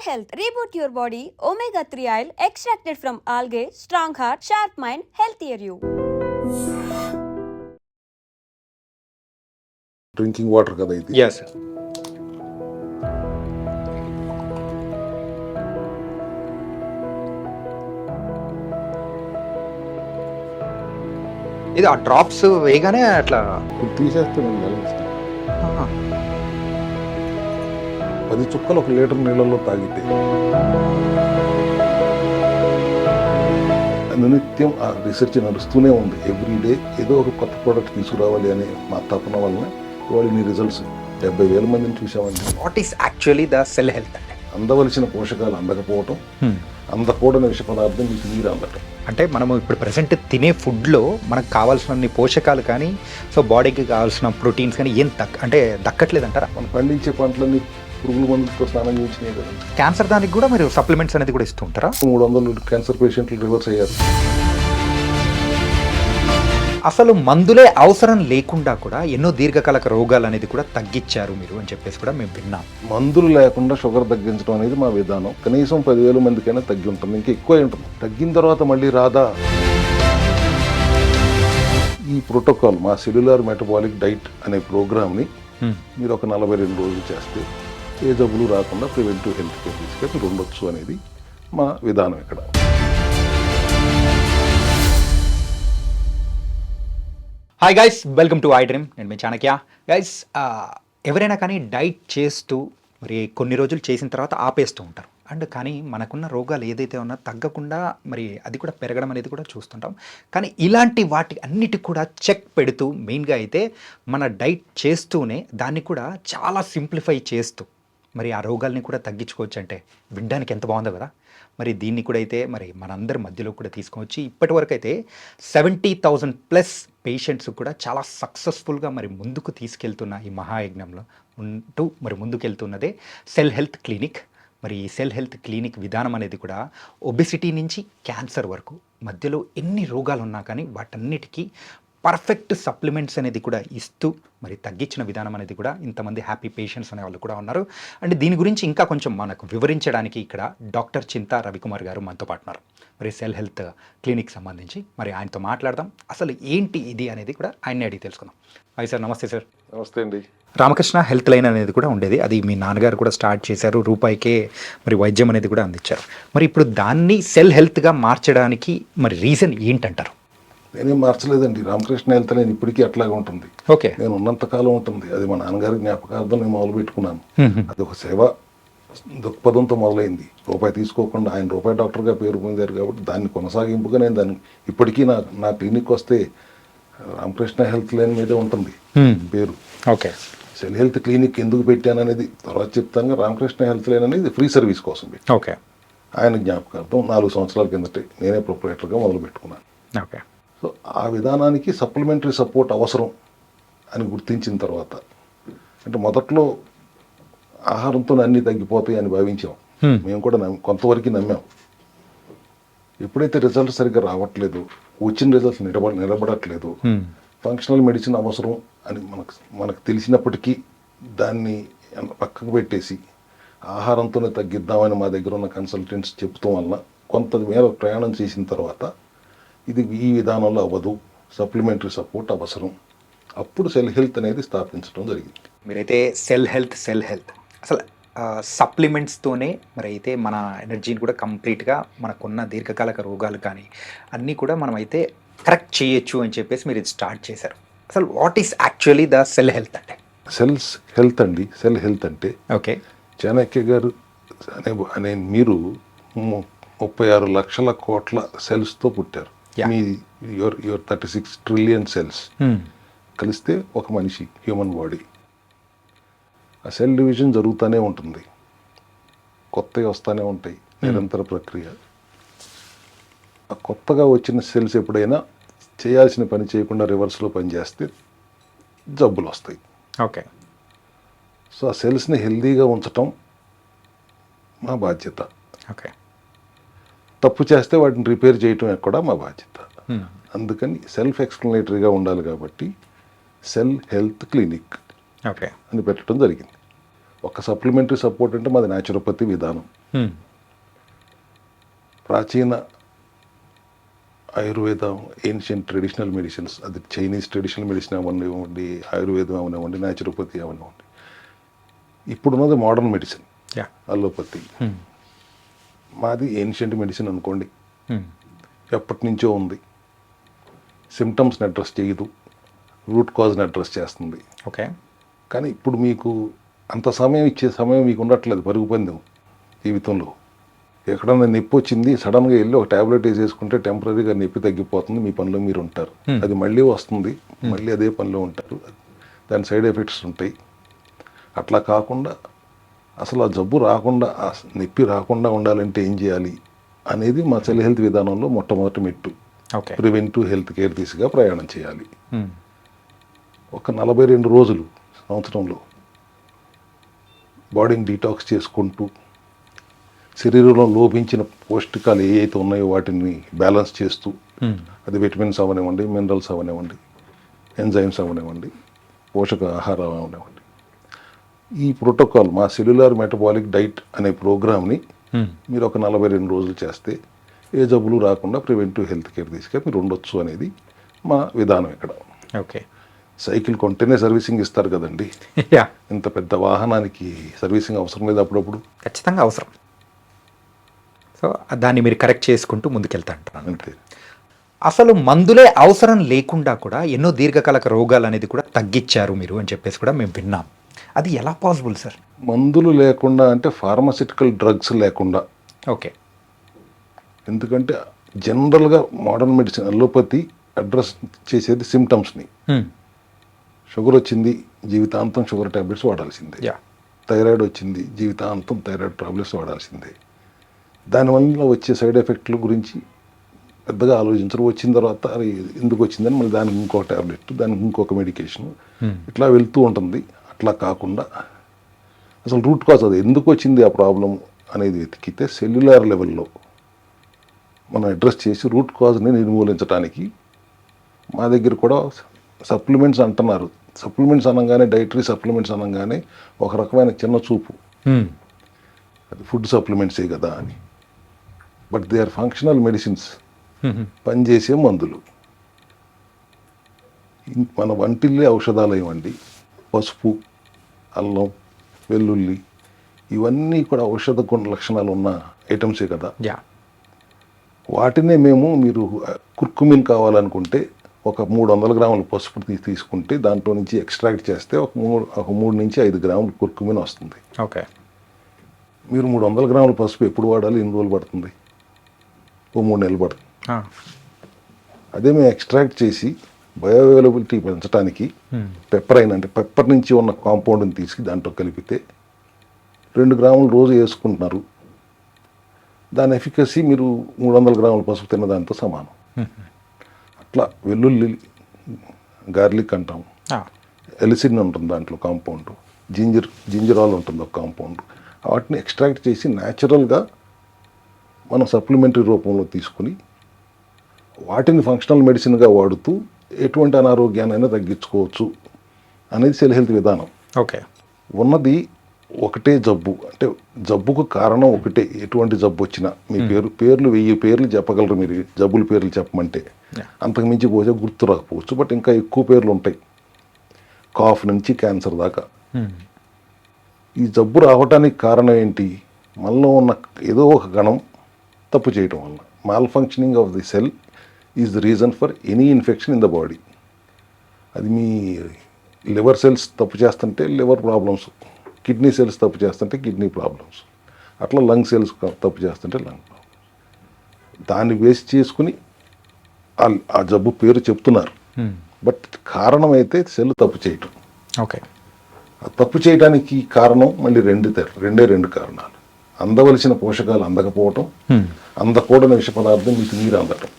Health. Reboot your body. Omega-3 oil extracted from algae. Strong heart, sharp mind, healthier you. Drinking water కదా ఇది. Yes ఇది ఆ drops వేయగానే అట్లా ఇప్పుడు తీసేస్తే నేను వెళ్ళిస్తాను. 10 చుక్కలు 1 లీటర్ నీళ్ళల్లో తాగితే నిత్యం ఆ రీసెర్చ్ నడుస్తూనే ఉంది. ఎవ్రీడే ఏదో ఒక కొత్త ప్రోడక్ట్ తీసుకురావాలి అనే మా తపన వలన ఇవాళ నీ రిజల్ట్స్ 70,000 మందిని చూసామండి. What is actually the cell health అంటే? అందవలసిన పోషకాలు అందకపోవటం, అందకూడని విష పదార్థం మీకు నీరు అందటం. అంటే మనము ఇప్పుడు ప్రజెంట్ తినే ఫుడ్లో మనకు కావాల్సిన పోషకాలు కానీ సో బాడీకి కావాల్సిన ప్రోటీన్స్ కానీ ఏం అంటే దక్కట్లేదు అంటారా? మనం పండించే పంటలన్నీ పురుగుల మందులతో స్నానం చేయించినాయి కదా. క్యాన్సర్ దానికి కూడా మీరు సప్లిమెంట్స్ అనేది కూడా ఇస్తూ ఉంటారా? 300 క్యాన్సర్ పేషెంట్లు రివర్స్ అయ్యారు. అసలు మందులే అవసరం లేకుండా కూడా ఎన్నో దీర్ఘకాలిక రోగాలు అనేది కూడా తగ్గించారు మీరు అని చెప్పేసి కూడా మేము విన్నాం. మందులు లేకుండా షుగర్ తగ్గించడం అనేది మా విధానం. కనీసం 10,000 మందికైనా తగ్గి ఉంటుంది, ఇంకా ఎక్కువ ఉంటుంది. తగ్గిన తర్వాత మళ్ళీ రాదా? ఈ ప్రోటోకాల్ మా సెల్యులార్ మెటబాలిక్ డైట్ అనే ప్రోగ్రామ్ని మీరు ఒక 42 రోజులు చేస్తే ఏ జబ్బులు రాకుండా ప్రివెంటివ్ హెల్త్ కేర్ తీసుకెళ్ళి ఉండొచ్చు అనేది మా విధానం ఇక్కడ. Hi guys, welcome to I dream. నేను మీ చాణక్య. గైస్, ఎవరైనా కానీ డైట్ చేస్తూ మరి కొన్ని రోజులు చేసిన తర్వాత ఆపేస్తూ ఉంటారు. అండ్ కానీ మనకున్న రోగాలు ఏదైతే ఉన్నా తగ్గకుండా మరి అది కూడా పెరగడం అనేది కూడా చూస్తుంటాం. కానీ ఇలాంటి వాటి అన్నిటి కూడా చెక్ పెడుతూ మెయిన్గా అయితే మన డైట్ చేస్తూనే దాన్ని కూడా చాలా సింప్లిఫై చేస్తూ మరి ఆ రోగాల్ని కూడా తగ్గించుకోవచ్చు అంటే వినడానికి ఎంత బాగుందో కదా. మరి దీన్ని కూడా అయితే మరి మనందరి మధ్యలో కూడా తీసుకొచ్చి ఇప్పటి వరకు అయితే 70,000+ పేషెంట్స్ కూడా చాలా సక్సెస్ఫుల్గా మరి ముందుకు తీసుకెళ్తున్న ఈ మహాయజ్ఞంలో ఉంటూ మరి ముందుకెళ్తున్నదే సెల్ హెల్త్ క్లినిక్. మరి ఈ సెల్ హెల్త్ క్లినిక్ విధానం అనేది కూడా ఒబెసిటీ నుంచి క్యాన్సర్ వరకు మధ్యలో ఎన్ని రోగాలు ఉన్నా కానీ వాటన్నిటికీ పర్ఫెక్ట్ సప్లిమెంట్స్ అనేది కూడా ఇస్తూ మరి తగ్గించిన విధానం అనేది కూడా ఇంతమంది హ్యాపీ పేషెంట్స్ అనే వాళ్ళు కూడా ఉన్నారు. అండ్ దీని గురించి ఇంకా కొంచెం మనకు వివరించడానికి ఇక్కడ డాక్టర్ చింతా రవికుమార్ గారు మనతో పాటు ఉన్నారు. మరి సెల్ హెల్త్ క్లినిక్ సంబంధించి మరి ఆయనతో మాట్లాడదాం. అసలు ఏంటి ఇది అనేది కూడా ఆయన్ని అడిగి తెలుసుకుందాం. Hi sir. నమస్తే సార్. నమస్తే అండి. రామకృష్ణ హెల్త్ లైన్ అనేది కూడా ఉండేది, అది మీ నాన్నగారు కూడా స్టార్ట్ చేశారు. రూపాయికే మరి వైద్యం అనేది కూడా అందించారు. మరి ఇప్పుడు దాన్ని సెల్ హెల్త్గా మార్చడానికి మరి రీజన్ ఏంటంటారు? నేనేం మార్చలేదండి. రామకృష్ణ హెల్త్ లైన్ ఇప్పటికీ అట్లాగే ఉంటుంది. ఓకే. నేను ఉన్నంతకాలం ఉంటుంది. అది మా నాన్నగారి జ్ఞాపకార్థం నేను మొదలు పెట్టుకున్నాను. అది ఒక సేవ దృక్పథంతో మొదలైంది. రూపాయి తీసుకోకుండా ఆయన రూపాయి డాక్టర్గా పేరు పొందారు కాబట్టి దాన్ని కొనసాగింపుగా నేను దాన్ని ఇప్పటికీ నా క్లినిక్ వస్తే రామకృష్ణ హెల్త్ లైన్ మీదే ఉంటుంది పేరు. ఓకే. సెల్ హెల్త్ క్లినిక్ ఎందుకు పెట్టాను అనేది తర్వాత చెప్తాను. రామకృష్ణ హెల్త్ లైన్ అనేది ఫ్రీ సర్వీస్ కోసం పెట్టి ఓకే. ఆయన జ్ఞాపకార్థం 4 సంవత్సరాల కిందటే నేనే ప్రొపరేటర్గా మొదలు పెట్టుకున్నాను. ఓకే. సో ఆ విధానానికి సప్లిమెంటరీ సపోర్ట్ అవసరం అని గుర్తించిన తర్వాత, అంటే మొదట్లో ఆహారంతో అన్నీ తగ్గిపోతాయి అని భావించాం. మేము కూడా కొంతవరకు నమ్మాం. ఎప్పుడైతే రిజల్ట్ సరిగ్గా రావట్లేదు, వచ్చిన రిజల్ట్స్ నిలబడట్లేదు, ఫంక్షనల్ మెడిసిన్ అవసరం అని మనకు తెలిసినప్పటికీ దాన్ని పక్కకు పెట్టేసి ఆహారంతోనే తగ్గిద్దామని మా దగ్గర ఉన్న కన్సల్టెంట్స్ చెప్తాం వలన కొంత మేర ప్రయాణం చేసిన తర్వాత ఇది ఈ విధానంలో అవ్వదు, సప్లిమెంటరీ సపోర్ట్ అవసరం, అప్పుడు సెల్ హెల్త్ అనేది స్థాపించడం జరిగింది. మీరైతే సెల్ హెల్త్ అసలు సప్లిమెంట్స్తోనే మరి అయితే మన ఎనర్జీని కూడా కంప్లీట్గా మనకున్న దీర్ఘకాలిక రోగాలు కానీ అన్నీ కూడా మనం అయితే కరెక్ట్ చేయొచ్చు అని చెప్పేసి మీరు ఇది స్టార్ట్ చేశారు. అసలు what is actually the cell health అంటే? సెల్స్ హెల్త్ అండి. సెల్ హెల్త్ అంటే ఓకే. చాణక్య గారు అనే మీరు 36 లక్షల కోట్ల సెల్స్తో పుట్టారు. మీ యువర్ 36 ట్రిలియన్ సెల్స్ కలిస్తే ఒక మనిషి హ్యూమన్ బాడీ. ఆ సెల్ డివిజన్ జరుగుతూనే ఉంటుంది, కొత్తవి వస్తూనే ఉంటాయి, నిరంతర ప్రక్రియ. ఆ కొత్తగా వచ్చిన సెల్స్ ఎప్పుడైనా చేయాల్సిన పని చేయకుండా రివర్స్లో పనిచేస్తే జబ్బులు వస్తాయి. ఓకే. సో ఆ సెల్స్ని హెల్దీగా ఉంచటం మా బాధ్యత. ఓకే. తప్పు చేస్తే వాటిని రిపేర్ చేయటం కూడా మా బాధ్యత. అందుకని సెల్ఫ్ ఎక్స్ప్లనేటరీగా ఉండాలి కాబట్టి సెల్ హెల్త్ క్లినిక్ ఓకే అని పెట్టడం జరిగింది. ఒక సప్లిమెంటరీ సపోర్ట్ అంటే మాది న్యాచురోపతి విధానం. ప్రాచీన ఆయుర్వేదం, ఏన్షియంట్ ట్రెడిషనల్ మెడిసిన్స్, అది చైనీస్ ట్రెడిషనల్ మెడిసిన్ అవనివ్వండి, ఆయుర్వేదం అవనివ్వండి, న్యాచురోపతి అవనివ్వండి. ఇప్పుడున్నది మోడర్న్ మెడిసిన్, అల్లోపతి. మాది ఏన్షియంట్ మెడిసిన్ అనుకోండి, ఎప్పటి నుంచో ఉంది. సిమ్టమ్స్ని అడ్రస్ చేయదు, రూట్ కాజ్ని అడ్రస్ చేస్తుంది. ఓకే. కానీ ఇప్పుడు మీకు అంత సమయం ఇచ్చే సమయం మీకు ఉండట్లేదు. పరుగు పందెం జీవితంలో. ఎక్కడన్నా నొప్పి వచ్చింది, సడన్గా వెళ్ళి ఒక ట్యాబ్లెట్ వేసేసుకుంటే టెంపరీగా నొప్పి తగ్గిపోతుంది, మీ పనిలో మీరు ఉంటారు. అది మళ్ళీ వస్తుంది, మళ్ళీ అదే పనిలో ఉంటారు, దాని సైడ్ ఎఫెక్ట్స్ ఉంటాయి. అట్లా కాకుండా అసలు ఆ జబ్బు రాకుండా, ఆ నొప్పి రాకుండా ఉండాలంటే ఏం చేయాలి అనేది మా సెల్ హెల్త్ విధానంలో మొట్టమొదటి మెట్టు. ఓకే. ప్రివెంటివ్ హెల్త్ కేర్ దిశగా ప్రయాణం చేయాలి. ఒక 42 రోజులు సంవత్సరంలో బాడీని డీటాక్స్ చేసుకుంటూ, శరీరంలో లోపించిన పోషకాలు ఏవైతే ఉన్నాయో వాటిని బ్యాలెన్స్ చేస్తూ, అది విటమిన్స్ అవనివ్వండి, మినరల్స్ అవనివ్వండి, ఎంజైమ్స్ అవనివ్వండి, పోషక ఆహారం అవనివ్వండి, ఈ ప్రోటోకాల్ మా సెల్యులార్ మెటబాలిక్ డైట్ అనే ప్రోగ్రామ్ని మీరు ఒక 42 రోజులు చేస్తే ఏ జబ్బులు రాకుండా ప్రివెంటివ్ హెల్త్ కేర్ దిశగా మీరు ఉండొచ్చు అనేది మా విధానం ఇక్కడ. ఓకే. సైకిల్ కొంటేనే సర్వీసింగ్ ఇస్తారు కదండి. ఇంత పెద్ద వాహనానికి సర్వీసింగ్ అవసరం లేదు అప్పుడప్పుడు. ఖచ్చితంగా అవసరం. సో దాన్ని మీరు కరెక్ట్ చేసుకుంటూ ముందుకెళ్తా అంటారు. అంతే. అసలు మందులే అవసరం లేకుండా కూడా ఎన్నో దీర్ఘకాలిక రోగాలు అనేది కూడా తగ్గించారు మీరు అని చెప్పేసి కూడా మేము విన్నాం. అది ఎలా పాసిబుల్ సార్? మందులు లేకుండా అంటే ఫార్మాసిటికల్ డ్రగ్స్ లేకుండా. ఓకే. ఎందుకంటే జనరల్గా మోడర్న్ మెడిసిన్ అల్లోపతి అడ్రస్ చేసేది సిమ్టమ్స్ని. షుగర్ వచ్చింది, జీవితాంతం షుగర్ ట్యాబ్లెట్స్ వాడాల్సిందే. థైరాయిడ్ వచ్చింది, జీవితాంతం థైరాయిడ్ టాబ్లెట్స్ వాడాల్సిందే. దానివల్ల వచ్చే సైడ్ ఎఫెక్ట్ల గురించి పెద్దగా ఆలోచించరు. వచ్చిన తర్వాత అది ఎందుకు వచ్చిందని మళ్ళీ దానికి ఇంకొక ట్యాబ్లెట్, దానికి ఇంకొక మెడికేషన్, ఇట్లా వెళ్తూ ఉంటుంది. అట్లా కాకుండా అసలు రూట్ కాజ్, అది ఎందుకు వచ్చింది ఆ ప్రాబ్లం అనేది వెతికితే సెల్యులార్ లెవెల్లో మనం అడ్రస్ చేసి రూట్ కాజ్ని నిర్మూలించడానికి మా దగ్గర కూడా సప్లిమెంట్స్ అంటున్నారు. సప్లిమెంట్స్ అనగానే, డైటరీ సప్లిమెంట్స్ అనగానే ఒక రకమైన చిన్న చూపు, అది ఫుడ్ సప్లిమెంట్సే కదా అని. But they are functional medicines, పనిచేసే మందులు. మన వంటిల్లే ఔషధాలయం అండి. పసుపు, అల్లం, వెల్లుల్లి ఇవన్నీ కూడా ఔషధ గుణ లక్షణాలు ఉన్న ఐటమ్సే కదా. వాటినే మేము, మీరు కుర్కుమిన్ కావాలనుకుంటే ఒక 300 గ్రాముల పసుపు తీసుకుంటే దాంట్లో నుంచి ఎక్స్ట్రాక్ట్ చేస్తే ఒక 3 నుంచి 5 గ్రాములు కుర్కుమిన్ వస్తుంది. ఓకే. మీరు 300 గ్రాముల పసుపు ఎప్పుడు వాడాలి? ఎన్ని రోజులు పడుతుంది? ఓ 3 నెలలు పడుతుంది. అదే మేము ఎక్స్ట్రాక్ట్ చేసి బయో అవైలబిలిటీ పెంచడానికి పెప్పరైన్ అంటే పెప్పర్ నుంచి ఉన్న కాంపౌండ్ని తీసుకు దాంట్లో కలిపితే 2 గ్రాములు రోజు వేసుకుంటున్నారు. దాని ఎఫికసీ మీరు 300 గ్రాముల పసుపు తిన్నదాంతో సమానం. అట్లా వెల్లుల్లి, గార్లిక్ అంటాం, ఎలిసిన్ ఉంటుంది దాంట్లో కాంపౌండ్, జింజరాల్ ఉంటుంది ఒక కాంపౌండ్. వాటిని ఎక్స్ట్రాక్ట్ చేసి న్యాచురల్గా మనం సప్లిమెంటరీ రూపంలో తీసుకుని వాటిని ఫంక్షనల్ మెడిసిన్గా వాడుతూ ఎటువంటి అనారోగ్యాన్నైనా తగ్గించుకోవచ్చు అనేది సెల్ హెల్త్ విధానం. ఓకే. ఉన్నది ఒకటే జబ్బు, అంటే జబ్బుకు కారణం ఒకటే. ఎటువంటి జబ్బు వచ్చినా మీ పేర్లు 1000 పేర్లు చెప్పగలరు మీరు, జబ్బుల పేర్లు చెప్పమంటే. అంతకు మించి పోతే గుర్తు రాకపోవచ్చు, బట్ ఇంకా ఎక్కువ పేర్లు ఉంటాయి, కాఫ్ నుంచి క్యాన్సర్ దాకా. ఈ జబ్బు రావడానికి కారణం ఏంటి? మనలో ఉన్న ఏదో ఒక కణం తప్పు చేయటం వల్ల. Mall functioning of the cell is the reason for any infection in the body. అది మీ లివర్ సెల్స్ తప్పు చేస్తుంటే లివర్ ప్రాబ్లమ్స్, కిడ్నీ సెల్స్ తప్పు చేస్తుంటే కిడ్నీ ప్రాబ్లమ్స్, అట్లా లంగ్ సెల్స్ తప్పు చేస్తుంటే లంగ్ ప్రాబ్లమ్స్. దాన్ని బేస్ చేసుకుని ఆ జబ్బు పేరు చెప్తున్నారు, బట్ కారణం అయితే సెల్ తప్పు చేయటం. ఓకే. ఆ తప్పు చేయడానికి కారణం మళ్ళీ రెండే కారణాలు. అందవలసిన పోషకాలు అందకపోవటం, అందకూడని విష పదార్థం మీకు నీరు అందటం,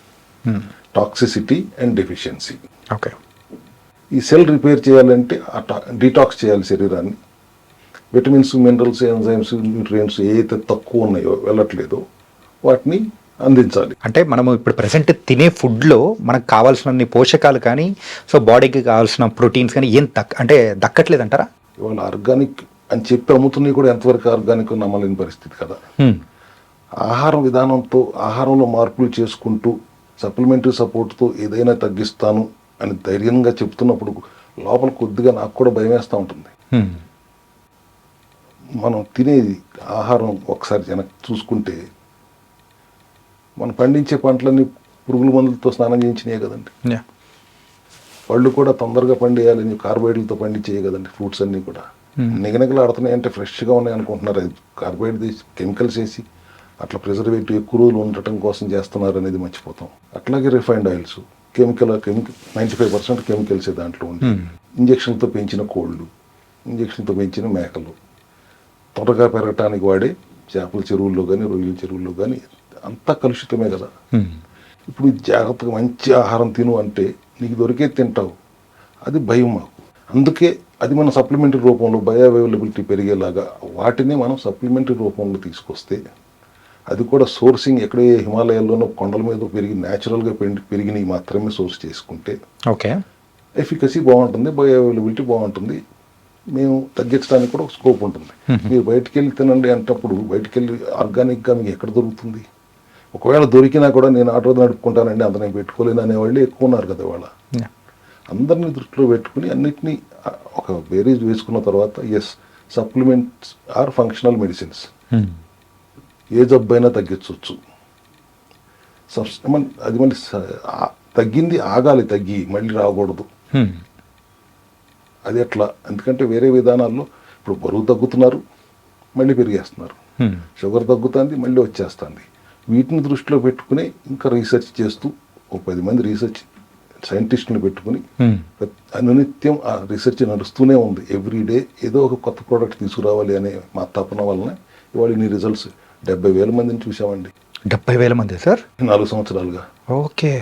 టాక్సిసిటీ అండ్ డెఫిషియన్సీ. ఓకే. ఈ సెల్ రిపేర్ చేయాలంటే డీటాక్స్ చేయాలి శరీరాన్ని. విటమిన్స్, మినరల్స్, ఎంజైమ్స్, న్యూట్రియంట్స్ ఏదైతే తక్కువ ఉన్నాయో, వెళ్ళట్లేదో వాటిని అందించాలి. అంటే మనము ఇప్పుడు ప్రెసెంట్ తినే ఫుడ్లో మనకు కావాల్సిన పోషకాలు కానీ, సో బాడీకి కావాల్సిన ప్రోటీన్స్ కానీ ఏం అంటే దక్కట్లేదు అంటారా? ఇవాళ ఆర్గానిక్ అని చెప్పి అమ్ముతున్నాయి కూడా ఎంతవరకు ఆర్గానిక్ నమ్మలేని పరిస్థితి కదా. ఆహార విధానంతో ఆహారంలో మార్పులు చేసుకుంటూ సప్లిమెంటరీ సపోర్ట్తో ఏదైనా తగ్గిస్తాను అని ధైర్యంగా చెప్తున్నప్పుడు లోపల కొద్దిగా నాకు కూడా భయం వేస్తూ ఉంటుంది. మనం తినేది ఆహారం ఒకసారి వెనక్కి చూసుకుంటే మనం పండించే పంటలన్నీ పురుగుల మందులతో స్నానం చేయించినాయి కదండి. పళ్ళు కూడా తొందరగా పండియాలని కార్బోహైడ్రేట్లతో పండించేయి కదండి. ఫ్రూట్స్ అన్నీ కూడా నిగనిగలు ఆడుతున్నాయి అంటే ఫ్రెష్గా ఉన్నాయి అనుకుంటున్నారు. అది కార్బోహైడ్రేట్ కెమికల్స్ వేసి అట్లా ప్రిజర్వేటివ్ ఎక్కువ రోజులు ఉండటం కోసం చేస్తున్నారు అనేది మర్చిపోతాం. అట్లాగే రిఫైన్డ్ ఆయిల్స్ కెమికల్ 95% కెమికల్సే దాంట్లో ఉంది. ఇంజక్షన్తో పెంచిన కోళ్ళు, ఇంజక్షన్తో పెంచిన మేకలు, త్వరగా పెరగటానికి వాడే చేపల చెరువుల్లో కానీ రొయ్యల చెరువుల్లో కానీ అంతా కలుషితమే కదా. ఇప్పుడు జాగ్రత్తగా మంచి ఆహారం తిను అంటే నీకు దొరికే తింటావు, అది భయం మాకు. అందుకే అది మన సప్లిమెంటరీ రూపంలో బయో అవైలబిలిటీ పెరిగేలాగా వాటిని మనం సప్లిమెంటరీ రూపంలో తీసుకొస్తే, అది కూడా సోర్సింగ్ ఎక్కడే హిమాలయాల్లోనూ కొండల మీద పెరిగి న్యాచురల్గా పెరిగినవి మాత్రమే సోర్స్ చేసుకుంటే ఓకే ఎఫికసీ బాగుంటుంది, బయో అవైలబిలిటీ బాగుంటుంది, మేము తగ్గించడానికి కూడా ఒక స్కోప్ ఉంటుంది. మీరు బయటికి వెళ్ళి తినండి అంటప్పుడు బయటికి వెళ్ళి ఆర్గానిక్గా మీకు ఎక్కడ దొరుకుతుంది? ఒకవేళ దొరికినా కూడా నేను ఆటో నడుపుకుంటానండి అంత నేను పెట్టుకోలేను అనేవాళ్ళు ఎక్కువ ఉన్నారు కదా. వాళ్ళ అందరినీ దృష్టిలో పెట్టుకుని అన్నిటినీ ఒక బేరీజ్ వేసుకున్న తర్వాత as supplements or functional medicines, ఏ జబ్బైనా తగ్గించవచ్చు. అది మళ్ళీ తగ్గింది ఆగాలి, తగ్గి మళ్ళీ రాకూడదు. అది ఎట్లా? ఎందుకంటే వేరే విధానాల్లో ఇప్పుడు బరువు తగ్గుతున్నారు, మళ్ళీ పెరిగేస్తున్నారు, షుగర్ తగ్గుతుంది, మళ్ళీ వచ్చేస్తుంది. వీటిని దృష్టిలో పెట్టుకుని ఇంకా రీసెర్చ్ చేస్తూ ఒక 10 మంది రీసెర్చ్ సైంటిస్టులను పెట్టుకుని అనునిత్యం ఆ రీసెర్చ్ నడుస్తూనే ఉంది. ఎవ్రీడే ఏదో ఒక కొత్త ప్రోడక్ట్ తీసుకురావాలి అనే మా తపన వలన ఇవాళ ఇన్ని రిజల్ట్స్ 70,000 మందిని చూసామండి. 70,000 మంది సార్ 4 సంవత్సరాలుగా. ఓకే.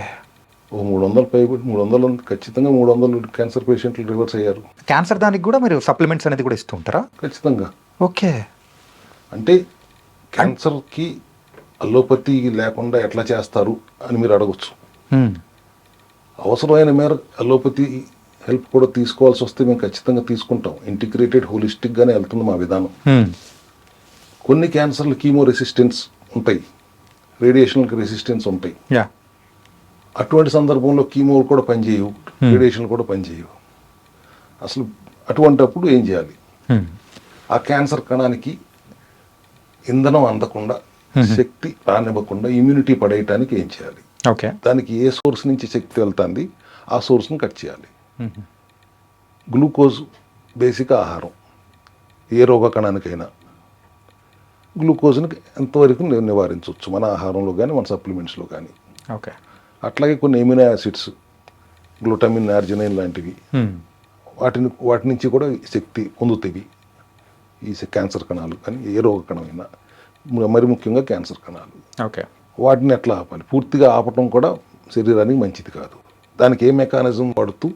ఓ 300 పైబడి 300 ఖచ్చితంగా 300 క్యాన్సర్ పేషెంట్లు రివర్స్ అయ్యారు. క్యాన్సర్ దానికి కూడా మీరు సప్లిమెంట్స్ అనేది కూడా ఇస్తూ ఉంటారా? ఖచ్చితంగా. ఓకే. అంటే క్యాన్సర్కి అలోపతి లేకుండా ఎట్లా చేస్తారు అని మీరు అడగచ్చు. అవసరమైన మేర అలోపతి హెల్ప్ కూడా తీసుకోవాల్సి వస్తే మేము ఖచ్చితంగా తీసుకుంటాం. ఇంటిగ్రేటెడ్ హోలిస్టిక్గానే వెళ్తుంది మా విధానం. కొన్ని క్యాన్సర్లు కీమో రెసిస్టెన్స్ ఉంటాయి, రేడియేషన్కి రెసిస్టెన్స్ ఉంటాయి. అటువంటి సందర్భంలో కీమోలు కూడా పనిచేయవు, రేడియేషన్లు కూడా పనిచేయవు. అసలు అటువంటప్పుడు ఏం చేయాలి? ఆ క్యాన్సర్ కణానికి ఇంధనం అందకుండా, శక్తి రానివ్వకుండా ఇమ్యూనిటీ పడేయటానికి ఏం చేయాలి? ఓకే. దానికి ఏ సోర్స్ నుంచి శక్తి వెళ్తుంది ఆ సోర్స్ని కట్ చేయాలి. గ్లూకోజ్ బేసిక్ ఆహారం ఏ రోగ కణానికైనా గ్లూకోజ్ని ఎంతవరకు నివారించవచ్చు మన ఆహారంలో కానీ మన సప్లిమెంట్స్లో కానీ. ఓకే. అట్లాగే కొన్ని ఎమినో యాసిడ్స్, గ్లూటమిన్, అర్జినైన్ లాంటివి, వాటి నుంచి కూడా శక్తి పొందుతాయి ఈ క్యాన్సర్ కణాలు కానీ ఏ రోగ కణమైనా, మరి ముఖ్యంగా క్యాన్సర్ కణాలు. ఓకే. వాటిని ఎట్లా ఆపాలి? పూర్తిగా ఆపటం కూడా శరీరానికి మంచిది కాదు. దానికి ఏ మెకానిజం వాడుతూ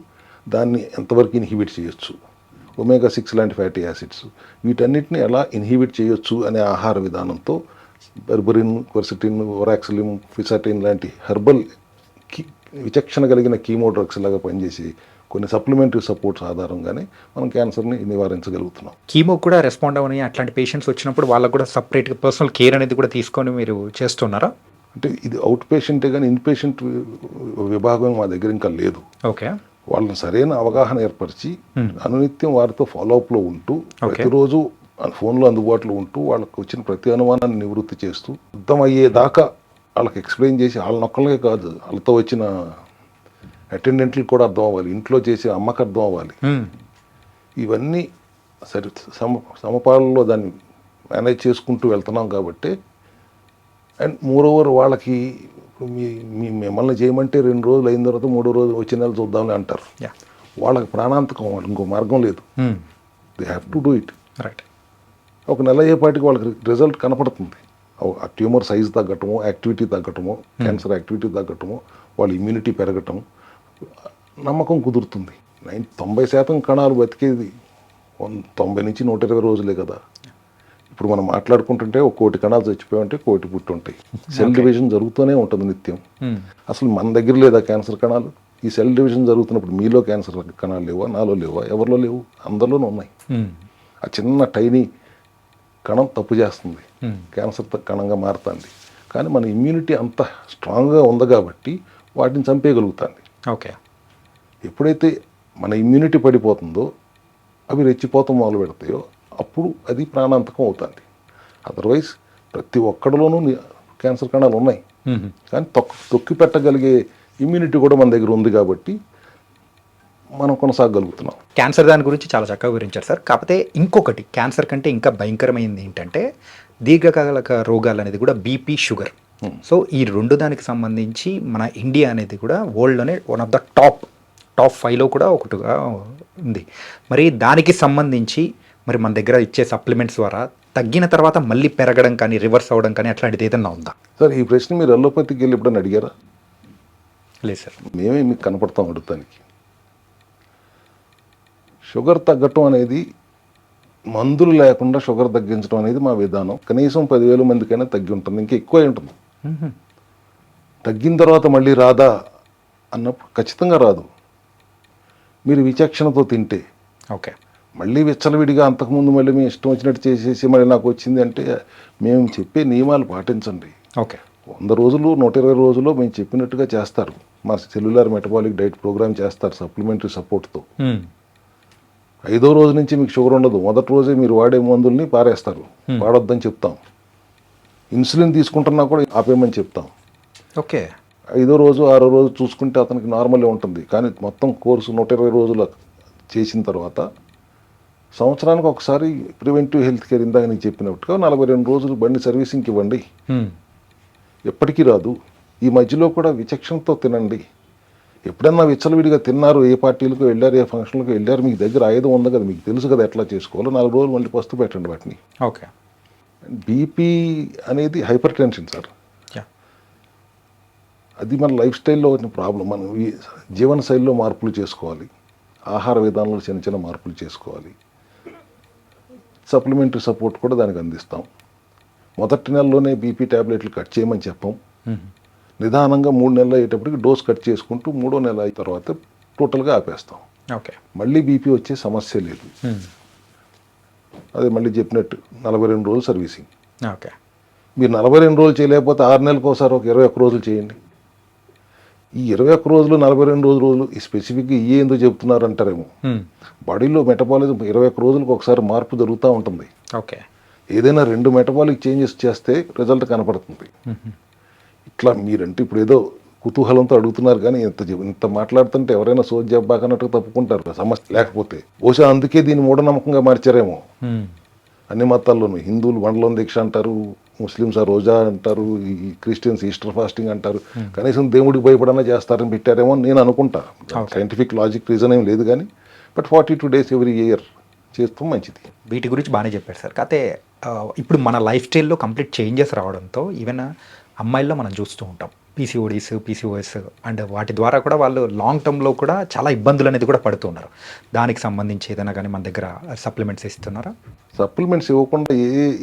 దాన్ని ఎంతవరకు ఇన్హిబిట్ చేయొచ్చు, ఒమేగా-6 లాంటి ఫ్యాటీ యాసిడ్స్, వీటన్నిటిని ఎలా ఇన్హిబిట్ చేయొచ్చు అనే ఆహార విధానంతో బెర్బరిన్, క్వర్సిటిన్, ఒరాక్సిలిన్, ఫిసాటిన్ లాంటి హెర్బల్ విచక్షణ కలిగిన కీమో డ్రగ్స్ లాగా పనిచేసి కొన్ని సప్లిమెంటరీ సపోర్ట్స్ ఆధారంగానే మనం క్యాన్సర్ని నివారించగలుగుతున్నాం. కీమో కూడా రెస్పాండ్ అవని అట్లాంటి పేషెంట్స్ వచ్చినప్పుడు వాళ్ళకు కూడా సపరేట్గా పర్సనల్ కేర్ అనేది కూడా తీసుకొని మీరు చేస్తున్నారా? అంటే ఇది అవుట్ పేషెంటే కానీ ఇన్ పేషెంట్ విభాగం మా దగ్గర ఇంకా లేదు. ఓకే. వాళ్ళని సరైన అవగాహన ఏర్పరిచి అనునిత్యం వారితో ఫాలోఅప్లో ఉంటూ ప్రతిరోజు ఫోన్లో అందుబాటులో ఉంటూ వాళ్ళకి వచ్చిన ప్రతి అనుమానాన్ని నివృత్తి చేస్తూ అర్థమయ్యేదాకా వాళ్ళకి ఎక్స్ప్లెయిన్ చేసి వాళ్ళనొక్కలకే కాదు వాళ్ళతో వచ్చిన అటెండెంట్లకు కూడా అర్థం అవ్వాలి, ఇంట్లో చేసే అమ్మకు అర్థం అవ్వాలి. ఇవన్నీ సరి సమపాలలో దాన్ని మేనేజ్ చేసుకుంటూ వెళ్తున్నాం కాబట్టి. అండ్ మోరోవర్ వాళ్ళకి మిమ్మల్ని చేయమంటే 2 రోజులు అయిన తర్వాత 3వ రోజు వచ్చే నెల చూద్దామని అంటారు. వాళ్ళకి ప్రాణాంతకం, వాళ్ళకి ఇంకో మార్గం లేదు. They have to do it. Right. ఒక నెల అయ్యేపాటికి వాళ్ళకి రిజల్ట్ కనపడుతుంది. ఆ ట్యూమర్ సైజ్ తగ్గటమో, యాక్టివిటీ తగ్గటమో, క్యాన్సర్ యాక్టివిటీ తగ్గటమో, వాళ్ళ ఇమ్యూనిటీ పెరగటం, నమ్మకం కుదురుతుంది. 90% కణాలు బతికేది 90 నుంచి 120 రోజులే కదా. ఇప్పుడు మనం మాట్లాడుకుంటుంటే 1 కోటి కణాలు చచ్చిపోయామంటే 1 కోటి పుట్టుంటాయి. సెల్ డివిజన్ జరుగుతూనే ఉంటుంది నిత్యం. అసలు మన దగ్గర లేదా క్యాన్సర్ కణాలు? ఈ సెల్ డివిజన్ జరుగుతున్నప్పుడు మీలో క్యాన్సర్ కణాలు లేవా, నాలో లేవా, ఎవరిలో లేవు? అందరిలోనూ ఉన్నాయి. ఆ చిన్న టైనీ కణం తప్పు చేస్తుంది, క్యాన్సర్ కణంగా మారుతుంది. కానీ మన ఇమ్యూనిటీ అంత స్ట్రాంగ్గా ఉంది కాబట్టి వాటిని చంపేయగలుగుతుంది. ఓకే. ఎప్పుడైతే మన ఇమ్యూనిటీ పడిపోతుందో అవి రెచ్చిపోతాం మొదలు పెడతాయో అప్పుడు అది ప్రాణాంతకం అవుతుంది. అదర్వైజ్ ప్రతి ఒక్కడిలోనూ క్యాన్సర్ కణాలు ఉన్నాయి, కానీ తొక్కి పెట్టగలిగే ఇమ్యూనిటీ కూడా మన దగ్గర ఉంది కాబట్టి మనం కొనసాగలుగుతున్నాం. క్యాన్సర్ దాని గురించి చాలా చక్కగా వివరించారు సార్. కాకపోతే ఇంకొకటి క్యాన్సర్ కంటే ఇంకా భయంకరమైంది ఏంటంటే దీర్ఘకాలిక రోగాలు అనేది కూడా బీపీ, షుగర్. సో ఈ రెండు దానికి సంబంధించి మన ఇండియా అనేది కూడా వరల్డ్లోనే వన్ ఆఫ్ ద టాప్ 5లో కూడా ఒకటిగా ఉంది. మరి దానికి సంబంధించి మరి మన దగ్గర ఇచ్చే సప్లిమెంట్స్ ద్వారా తగ్గిన తర్వాత మళ్ళీ పెరగడం కానీ రివర్స్ అవ్వడం కానీ అట్లాంటిది ఏదన్నా ఉందా? సార్ ఈ ప్రశ్న మీరు అల్లోపతికి వెళ్ళి ఎప్పుడైనా అడిగారా? లేదు సార్. మేమే మీకు కనపడతాం అడుగుతానికి. షుగర్ తగ్గటం అనేది మందులు లేకుండా షుగర్ తగ్గించడం అనేది మా విధానం. కనీసం 10,000 మందికైనా తగ్గి ఉంటుంది, ఇంకా ఎక్కువ ఉంటుంది. తగ్గిన తర్వాత మళ్ళీ రాదా అన్నప్పుడు ఖచ్చితంగా రాదు, మీరు విచక్షణతో తింటే. ఓకే. మళ్ళీ విచ్చలవిడిగా అంతకుముందు మళ్ళీ మీ ఇష్టం వచ్చినట్టు చేసేసి మళ్ళీ నాకు వచ్చింది అంటే మేము చెప్పే నియమాలు పాటించండి. ఓకే. 100 రోజులు 120 రోజుల్లో మేము చెప్పినట్టుగా చేస్తారు. మా సెల్యులార్ మెటబాలిక్ డైట్ ప్రోగ్రామ్ చేస్తారు సప్లిమెంటరీ సపోర్ట్తో. 5వ రోజు నుంచి మీకు షుగర్ ఉండదు. మొదటి రోజే మీరు వాడే మందుల్ని పారేస్తారు, వాడొద్దని చెప్తాం. ఇన్సులిన్ తీసుకుంటున్నా కూడా ఆపేయమని చెప్తాం. ఓకే. 5వ రోజు 6వ రోజు చూసుకుంటే అతనికి నార్మలే ఉంటుంది. కానీ మొత్తం కోర్సు 120 రోజులు చేసిన తర్వాత సంవత్సరానికి ఒకసారి ప్రివెంటివ్ హెల్త్ కేర్ ఇందాక నీకు చెప్పినట్టుగా 42 రోజులు బండి సర్వీసింగ్కి ఇవ్వండి. ఎప్పటికీ రాదు. ఈ మధ్యలో కూడా విచక్షణతో తినండి. ఎప్పుడన్నా విచ్చలవిడిగా తిన్నారు, ఏ పార్టీలకు వెళ్ళారు, ఏ ఫంక్షన్లకు వెళ్ళారు, మీకు దగ్గర ఆయుధం ఉంది కదా, మీకు తెలుసు కదా ఎట్లా చేసుకోవాలో, 4 రోజులు మళ్ళీ పస్తు పెట్టండి వాటిని. ఓకే. బీపీ అనేది హైపర్ టెన్షన్ సార్. అది మన లైఫ్ స్టైల్లో వచ్చిన ప్రాబ్లం. మనం జీవన శైలిలో మార్పులు చేసుకోవాలి, ఆహార విధానంలో చిన్న చిన్న మార్పులు చేసుకోవాలి. సప్లిమెంటరీ సపోర్ట్ కూడా దానికి అందిస్తాం. మొదటి నెలలోనే బీపీ ట్యాబ్లెట్లు కట్ చేయమని చెప్పాం. నిదానంగా 3 నెలలు అయ్యేటప్పటికి డోస్ కట్ చేసుకుంటూ 3వ నెల అయిన తర్వాత టోటల్గా ఆపేస్తాం. ఓకే. మళ్ళీ బీపీ వచ్చే సమస్య లేదు. అదే మళ్ళీ చెప్పినట్టు 42 రోజులు సర్వీసింగ్. ఓకే. మీరు 42 రోజులు చేయలేకపోతే 6 నెలలకు ఒకసారి ఒక 21 రోజులు చేయండి. ఈ 21 రోజులు 42 రోజులు ఈ స్పెసిఫిక్గా ఎందుకు చెప్తున్నారు అంటారేమో. బాడీలో మెటబాలిజం 21 రోజులకు ఒకసారి మార్పు జరుగుతూ ఉంటుంది. ఓకే. ఏదైనా 2 మెటబాలిక్ చేంజెస్ చేస్తే రిజల్ట్ కనపడుతుంది. ఇట్లా మీరంటే ఇప్పుడు ఏదో కుతూహలంతో అడుగుతున్నారు, కానీ ఇంత మాట్లాడుతుంటే ఎవరైనా సోజ్జబ్బాక అన్నట్టుగా తప్పుకుంటారు సమస్య లేకపోతే. బహుశా అందుకే దీన్ని మూఢనమ్మకంగా మార్చారేమో. అన్ని మతాల్లోనూ హిందువులు వండలోని దీక్ష అంటారు, ముస్లిమ్స్ ఆ రోజా అంటారు, ఈ క్రిస్టియన్స్ ఈస్టర్ ఫాస్టింగ్ అంటారు. కనీసం దేవుడికి భయపడన్నా చేస్తారని పెట్టారేమో అని నేను అనుకుంటా. సైంటిఫిక్ లాజిక్ రీజన్ ఏం లేదు, కానీ బట్ 42 days ఎవ్రీ ఇయర్ చేస్తూ మంచిది. వీటి గురించి బాగానే చెప్పారు సార్. కాకపోతే ఇప్పుడు మన లైఫ్ స్టైల్లో కంప్లీట్ చేంజెస్ రావడంతో ఈవెన్ అమ్మాయిల్లో మనం చూస్తూ ఉంటాం పీసీఓడీస్, పీసీఓఎస్ అండ్ వాటి ద్వారా కూడా వాళ్ళు లాంగ్ టర్మ్లో కూడా చాలా ఇబ్బందులు అనేది కూడా పడుతున్నారు. దానికి సంబంధించి ఏదైనా కానీ మన దగ్గర సప్లిమెంట్స్ ఇస్తున్నారా? సప్లిమెంట్స్ ఇవ్వకుండా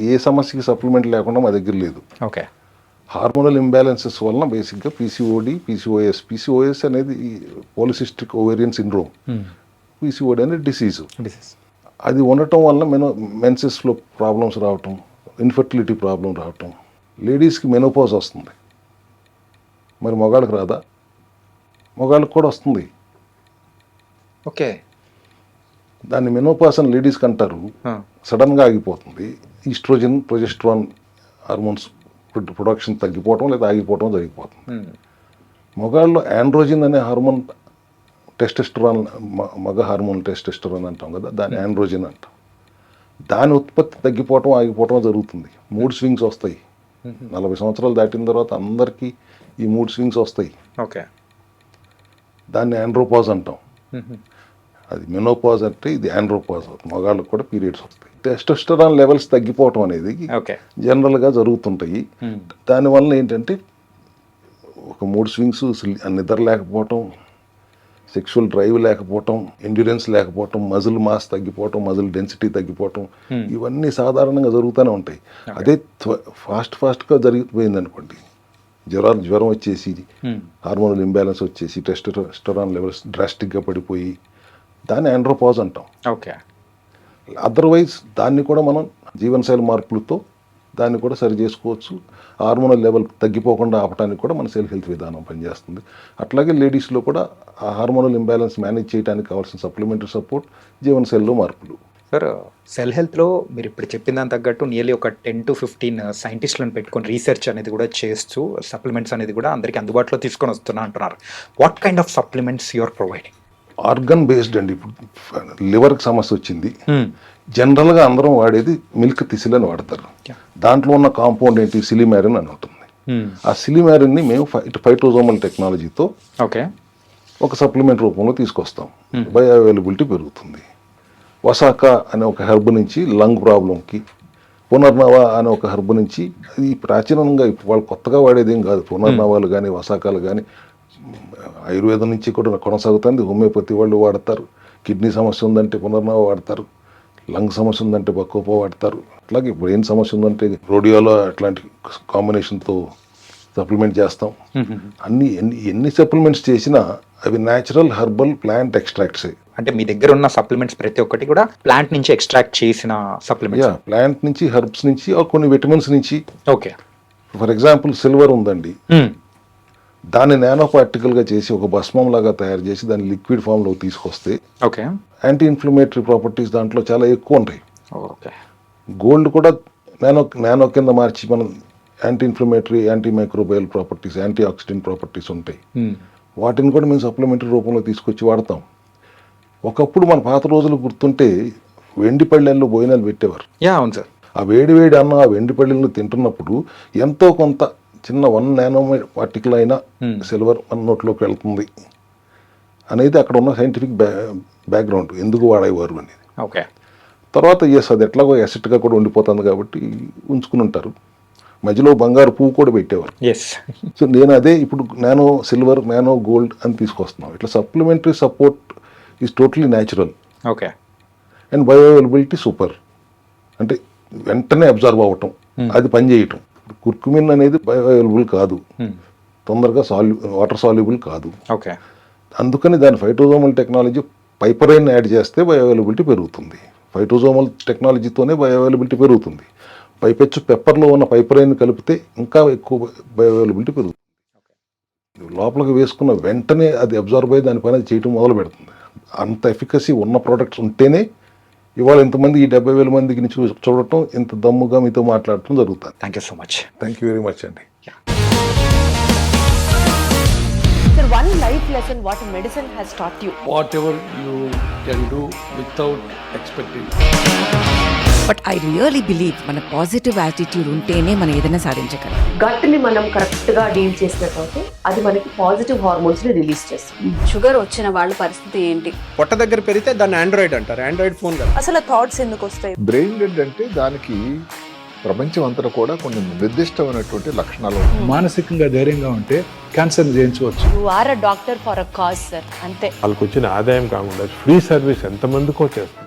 ఏ సమస్యకి సప్లిమెంట్ లేకుండా మా దగ్గర లేదు. ఓకే. హార్మోనల్ ఇంబ్యాలెన్సెస్ వలన బేసిక్గా పీసీఓడి, పీసీఓఎస్ అనేది పోలిసిస్టిక్ ఓవేరియన్ సిండ్రోమ్, పీసీఓడి అనేది డిసీజ్. అది ఉండటం వలన మెన్సెస్లో ప్రాబ్లమ్స్ రావటం, ఇన్ఫర్టిలిటీ ప్రాబ్లం రావటం, లేడీస్కి మెనోపాజ్ వస్తుంది. మరి మగాళ్ళకి రాదా? మగాళ్ళకి కూడా వస్తుంది. ఓకే. దాన్ని మెనోపాజ్ అని లేడీస్కి అంటారు. సడన్గా ఆగిపోతుంది. ఈస్ట్రోజన్, ప్రొజెస్ట్రాన్ హార్మోన్స్ ప్రొడక్షన్ తగ్గిపోవటం లేదా ఆగిపోవటం జరిగిపోతుంది. మగాళ్ళు ఆండ్రోజిన్ అనే హార్మోన్, టెస్టెస్టరాన్, మగ హార్మోన్ టెస్టెస్టరాన్ అంటాం కదా, దాన్ని ఆండ్రోజిన్ అంటాం. దాని ఉత్పత్తి తగ్గిపోవటం ఆగిపోవటం జరుగుతుంది. మూడ్ స్వింగ్స్ వస్తాయి. 40 సంవత్సరాలు దాటిన తర్వాత అందరికీ ఈ మూడ్ స్వింగ్స్ వస్తాయి. ఓకే. దాన్ని ఆండ్రోపాజ్ అంటాం. అది మెనోపాజ్ అంటే ఇది ఆండ్రోపాజ్ అవుతుంది. మగాళ్ళకు కూడా పీరియడ్స్ వస్తాయి. టెస్టోస్టెరాన్ లెవెల్స్ తగ్గిపోవటం అనేది జనరల్గా జరుగుతుంటాయి. దానివల్ల ఏంటంటే ఒక మూడ్ స్వింగ్స్, నిద్ర లేకపోవటం, సెక్షువల్ డ్రైవ్ లేకపోవటం, ఎండ్యూరెన్స్ లేకపోవటం, మజిల్ మాస్ తగ్గిపోవటం, మజిల్ డెన్సిటీ తగ్గిపోవటం, ఇవన్నీ సాధారణంగా జరుగుతూనే ఉంటాయి. అదే ఫాస్ట్గా జరిగిపోయింది అనుకోండి, జ్వరం వచ్చేసి, హార్మోనల్ ఇంబ్యాలెన్స్ వచ్చేసి, టెస్టోస్టెరాన్ లెవెల్స్ డ్రాస్టిక్గా పడిపోయి దాన్ని ఆండ్రోపాజ్ అంటాం. ఓకే. అదర్వైజ్ దాన్ని కూడా మనం జీవనశైలి మార్పులతో దాన్ని కూడా సరి చేసుకోవచ్చు. హార్మోనల్ లెవెల్ తగ్గిపోకుండా ఆపడానికి కూడా మన సెల్ హెల్త్ విధానం పనిచేస్తుంది. అట్లాగే లేడీస్లో కూడా ఆ హార్మోనల్ ఇంబ్యాలెన్స్ మేనేజ్ చేయడానికి కావాల్సిన సప్లిమెంటరీ సపోర్ట్, జీవనశైలిలో మార్పులు. సార్ సెల్ హెల్త్లో మీరు ఇప్పుడు చెప్పిన దాని తగ్గట్టు నియర్లీ ఒక 10 to 15 సైంటిస్టులను పెట్టుకొని రీసెర్చ్ అనేది కూడా చేస్తూ సప్లిమెంట్స్ అనేది కూడా అందరికీ అందుబాటులో తీసుకొని వస్తున్నా అంటున్నారు. What kind of supplements you are providing? Organ based అండి. ఇప్పుడు లివర్కి సమస్య వచ్చింది, జనరల్గా అందరం వాడేది మిల్క్ థిసిల్ అని వాడతారు. దాంట్లో ఉన్న కాంపౌండ్ ఏంటి, సిలిమారిన్ అని ఉంటుంది. ఆ సిలిమారిన్ని మేము ఫైటోజోమల్ టెక్నాలజీతో ఓకే ఒక సప్లిమెంట్ రూపంలో తీసుకొస్తాం. బయో అవైలబిలిటీ పెరుగుతుంది. వసాక అనే ఒక హెర్బ్ నుంచి లంగ్ ప్రాబ్లంకి, పునర్నవ అనే ఒక హెర్బ్ నుంచి, అది ప్రాచీనంగా వాళ్ళు కొత్తగా వాడేది ఏం కాదు. పునర్నవాలు కానీ వసాకాలు కానీ ఆయుర్వేదం నుంచి కూడా కొనసాగుతుంది. హోమియోపతి వాళ్ళు వాడతారు. కిడ్నీ సమస్య ఉందంటే పునర్నవ వాడతారు. లంగ్ సమస్య ఉందంటే బకోపా వాడతారు. అట్లాగే బ్రెయిన్ సమస్య ఉందంటే రోడియోలో అట్లాంటి కాంబినేషన్తో సప్లిమెంట్ చేస్తాం. ఎన్ని సప్లిమెంట్స్ చేసినా అవి న్యాచురల్ హెర్బల్ ప్లాంట్ ఎక్స్ట్రాక్ట్సే. అంటే మీ దగ్గర ఉన్న సప్లిమెంట్స్ ప్రతి ఒక్కటి కూడా ప్లాంట్ నుంచి ఎక్స్ట్రాక్ట్ చేసిన సప్లిమెంట్స్? ప్లాంట్ నుంచి, హెర్బ్స్ నుంచి, కొన్ని విటమిన్స్ నుంచి. ఓకే. ఫర్ ఎగ్జాంపుల్ సిల్వర్ ఉందండి, దాన్ని నానో పార్టికల్గా చేసి ఒక భస్మం లాగా తయారు చేసి దాన్ని లిక్విడ్ ఫామ్లో తీసుకొస్తే ఓకే యాంటీ ఇన్ఫ్లమేటరీ ప్రాపర్టీస్ దాంట్లో చాలా ఎక్కువ ఉంటాయి. ఓకే. గోల్డ్ కూడా నానో కింద మార్చి మనం anti inflammatory, anti microbial properties, anti oxidant properties ఉంటాయి. వాటిని కూడా మేము సప్లిమెంటరీ రూపంలో తీసుకొచ్చి వాడతాం. ఒకప్పుడు మన పాత రోజులు గుర్తుంటే వెండి పళ్ళెల్లో భోజనాలు పెట్టేవారు. అవును సార్. ఆ వేడి అన్న ఆ వెండి పళ్ళెలను తింటున్నప్పుడు ఎంతో కొంత చిన్న 1 నానో పార్టికల్ అయినా సిల్వర్ మన నోట్లోకి వెళ్తుంది అనేది అక్కడ ఉన్న సైంటిఫిక్ బ్యాక్గ్రౌండ్, ఎందుకు వాడేవారు అనేది. ఓకే. తర్వాత అది ఎట్లాగో ఎసెట్గా కూడా ఉండిపోతుంది కాబట్టి ఉంచుకుని ఉంటారు. మధ్యలో బంగారు పువ్వు కూడా పెట్టేవారు. సో నేను అదే ఇప్పుడు నానో సిల్వర్, నానో గోల్డ్ అని తీసుకొస్తున్నాం. ఇట్లా supplementary support is totally natural. Okay. And bio availability super. అంటే వెంటనే అబ్జర్వ్ అవ్వటం, అది పని చేయటం. కుర్కుమిన్ అనేది బయో అవైలబుల్ కాదు, తొందరగా వాటర్ సాల్యుబుల్ కాదు. ఓకే. అందుకని దాని ఫైటోజోమల్ టెక్నాలజీ పైపరైన్ యాడ్ చేస్తే బయో అవైలబిలిటీ పెరుగుతుంది. ఫైటోజోమల్ టెక్నాలజీతోనే బయో అవైలబిలిటీ పెరుగుతుంది. పైపెచ్చు పెప్పర్లో ఉన్న పైపరైన్ కలిపితే ఇంకా ఎక్కువ బయో అవైలబిలిటీ పెరుగుతుంది. లోపలికి వేసుకున్న వెంటనే అది అబ్జర్వ్ అయ్యి దాని పని చేయటం మొదలు పెడుతుంది. అంత ఎఫికసీ ఉన్న ప్రోడక్ట్స్ ఉంటేనే ఇవాళ ఇంతమంది ఈ 70,000 మందికి చూడటం, ఇంత దమ్ముగా మీతో మాట్లాడటం జరుగుతుంది. Thank you so much. Thank you very much అండి. Sir, one life lesson what medicine has taught you. Whatever you can do without expecting. But I really believe మన పాజిటివ్ యాటిట్యూడ్ ఉంటేనే మనం ఏదైనా సాధించగలం. గట్ ని మనం కరెక్ట్ గా deal చేసినట్లయితే అది మనకి పాజిటివ్ హార్మోన్స్ ని రిలీజ్ చేస్తుంది. షుగర్ వచ్చిన వాళ్ళ పరిస్థితి ఏంటి? పొట్ట దగ్గర పెరిగితే దాన్ని ఆండ్రాయిడ్ అంటారు. ఆండ్రాయిడ్ ఫోన్ కదా. అసలు థాట్స్ ఎందుకు వస్తాయి? బ్రెయిన్ డెడ్ అంటే దానికి ప్రపంచం అంతా కూడా కొన్ని నిర్దిష్టమైనటువంటి లక్షణాలు ఉంటాయి. మానసికంగా ధైర్యంగా ఉంటే క్యాన్సర్ జయించవచ్చు. You are a doctor for a cause sir, అంతే. వాళ్ళకి వచ్చిన ఆదాయం కాకుండా ఫ్రీ సర్వీస్ ఎంతమందికో చేస్తుంది.